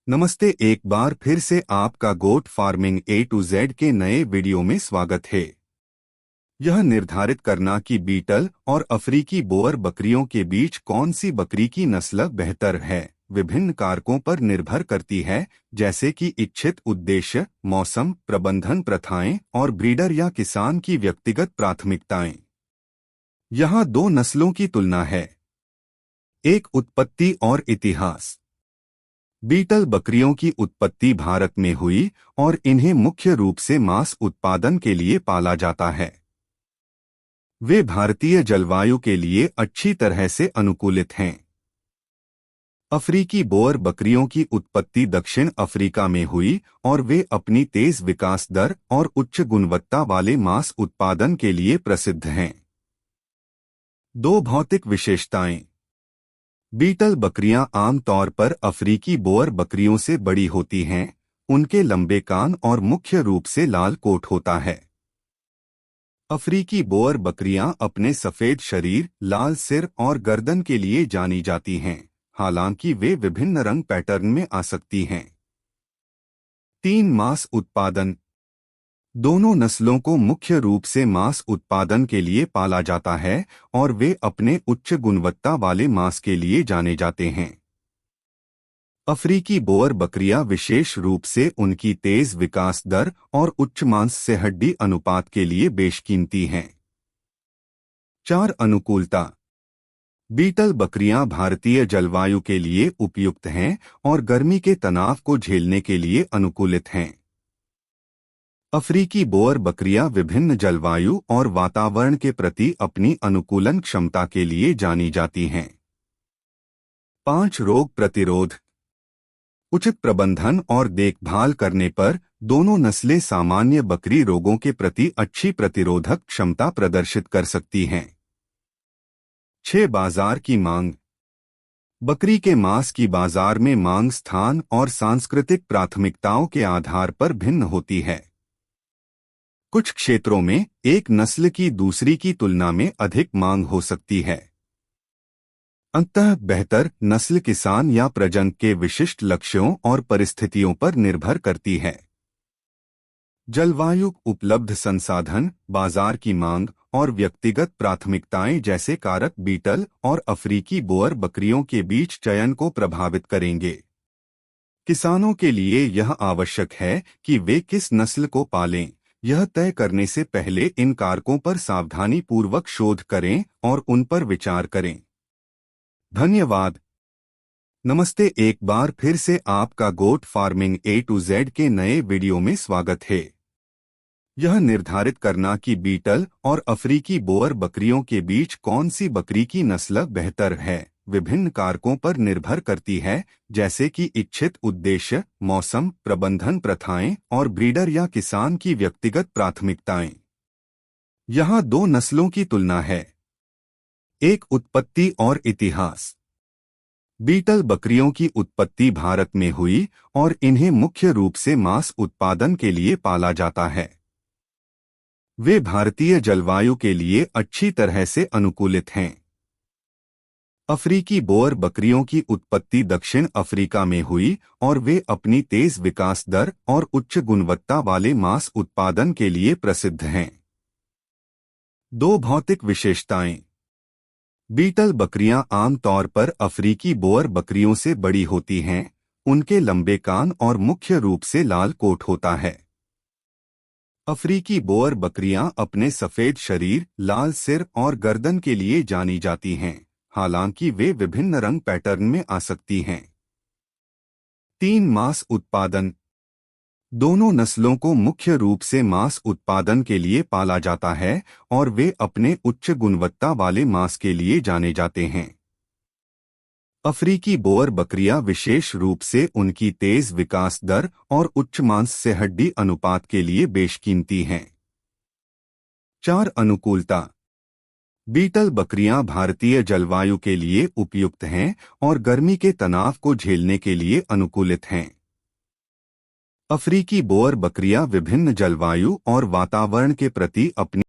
नमस्ते, एक बार फिर से आपका goat farming A to Z के नए वीडियो में स्वागत है। यह निर्धारित करना कि बीटल और अफ्रीकी बोअर बकरियों के बीच कौन सी बकरी की नस्ल बेहतर है विभिन्न कारकों पर निर्भर करती है, जैसे कि इच्छित उद्देश्य, मौसम, प्रबंधन प्रथाएं और ब्रीडर या किसान की व्यक्तिगत प्राथमिकताएं। यहाँ दो नस्लों की तुलना है। एक, उत्पत्ति और इतिहास। बीटल बकरियों की उत्पत्ति भारत में हुई और इन्हें मुख्य रूप से मांस उत्पादन के लिए पाला जाता है। वे भारतीय जलवायु के लिए अच्छी तरह से अनुकूलित हैं। अफ्रीकी बोअर बकरियों की उत्पत्ति दक्षिण अफ्रीका में हुई और वे अपनी तेज विकास दर और उच्च गुणवत्ता वाले मांस उत्पादन के लिए प्रसिद्ध हैं। दो भौतिक विशेषताएं। बीटल बकरियां आमतौर पर अफ्रीकी बोअर बकरियों से बड़ी होती हैं। उनके लंबे कान और मुख्य रूप से लाल कोट होता है। अफ्रीकी बोअर बकरियां अपने सफेद शरीर, लाल सिर और गर्दन के लिए जानी जाती हैं, हालांकि वे विभिन्न रंग पैटर्न में आ सकती हैं। 3, मांस उत्पादन। दोनों नस्लों को मुख्य रूप से मांस उत्पादन के लिए पाला जाता है और वे अपने उच्च गुणवत्ता वाले मांस के लिए जाने जाते हैं। अफ्रीकी बोअर बकरियां विशेष रूप से उनकी तेज विकास दर और उच्च मांस से हड्डी अनुपात के लिए बेशकीमती हैं। 4, अनुकूलता। बीटल बकरियां भारतीय जलवायु के लिए उपयुक्त हैं और गर्मी के तनाव को झेलने के लिए अनुकूलित हैं। अफ्रीकी बोअर बकरियां विभिन्न जलवायु और वातावरण के प्रति अपनी अनुकूलन क्षमता के लिए जानी जाती हैं। 5, रोग प्रतिरोध। उचित प्रबंधन और देखभाल करने पर दोनों नस्लें सामान्य बकरी रोगों के प्रति अच्छी प्रतिरोधक क्षमता प्रदर्शित कर सकती हैं। 6, बाजार की मांग। बकरी के मांस की बाजार में मांग स्थान और सांस्कृतिक प्राथमिकताओं के आधार पर भिन्न होती है। कुछ क्षेत्रों में एक नस्ल की दूसरी की तुलना में अधिक मांग हो सकती है। अंततः बेहतर नस्ल किसान या प्रजनन के विशिष्ट लक्ष्यों और परिस्थितियों पर निर्भर करती है। जलवायु, उपलब्ध संसाधन, बाजार की मांग और व्यक्तिगत प्राथमिकताएं जैसे कारक बीटल और अफ्रीकी बोअर बकरियों के बीच चयन को प्रभावित करेंगे। किसानों के लिए यह आवश्यक है कि वे किस नस्ल को पालें, यह तय करने से पहले इन कारकों पर सावधानी पूर्वक शोध करें और उन पर विचार करें। धन्यवाद। नमस्ते, एक बार फिर से आपका goat farming A to Z के नए वीडियो में स्वागत है। यह निर्धारित करना कि बीटल और अफ्रीकी बोअर बकरियों के बीच कौन सी बकरी की नस्ल बेहतर है विभिन्न कारकों पर निर्भर करती है, जैसे कि इच्छित उद्देश्य, मौसम, प्रबंधन प्रथाएं और ब्रीडर या किसान की व्यक्तिगत प्राथमिकताएं। यहाँ दो नस्लों की तुलना है। एक, उत्पत्ति और इतिहास। बीटल बकरियों की उत्पत्ति भारत में हुई और इन्हें मुख्य रूप से मांस उत्पादन के लिए पाला जाता है। वे भारतीय जलवायु के लिए अच्छी तरह से अनुकूलित हैं। अफ्रीकी बोअर बकरियों की उत्पत्ति दक्षिण अफ्रीका में हुई और वे अपनी तेज विकास दर और उच्च गुणवत्ता वाले मांस उत्पादन के लिए प्रसिद्ध हैं। दो भौतिक विशेषताएं। बीटल बकरियां आमतौर पर अफ्रीकी बोअर बकरियों से बड़ी होती हैं। उनके लंबे कान और मुख्य रूप से लाल कोट होता है। अफ्रीकी बोअर बकरियां अपने सफेद शरीर, लाल सिर और गर्दन के लिए जानी जाती हैं, हालांकि वे विभिन्न रंग पैटर्न में आ सकती हैं। 3, मांस उत्पादन। दोनों नस्लों को मुख्य रूप से मांस उत्पादन के लिए पाला जाता है और वे अपने उच्च गुणवत्ता वाले मांस के लिए जाने जाते हैं। अफ्रीकी बोअर बकरियां विशेष रूप से उनकी तेज विकास दर और उच्च मांस से हड्डी अनुपात के लिए बेशकीमती हैं। 4, अनुकूलता। बीटल बकरियां भारतीय जलवायु के लिए उपयुक्त हैं और गर्मी के तनाव को झेलने के लिए अनुकूलित हैं। अफ्रीकी बोअर बकरियां विभिन्न जलवायु और वातावरण के प्रति अपनी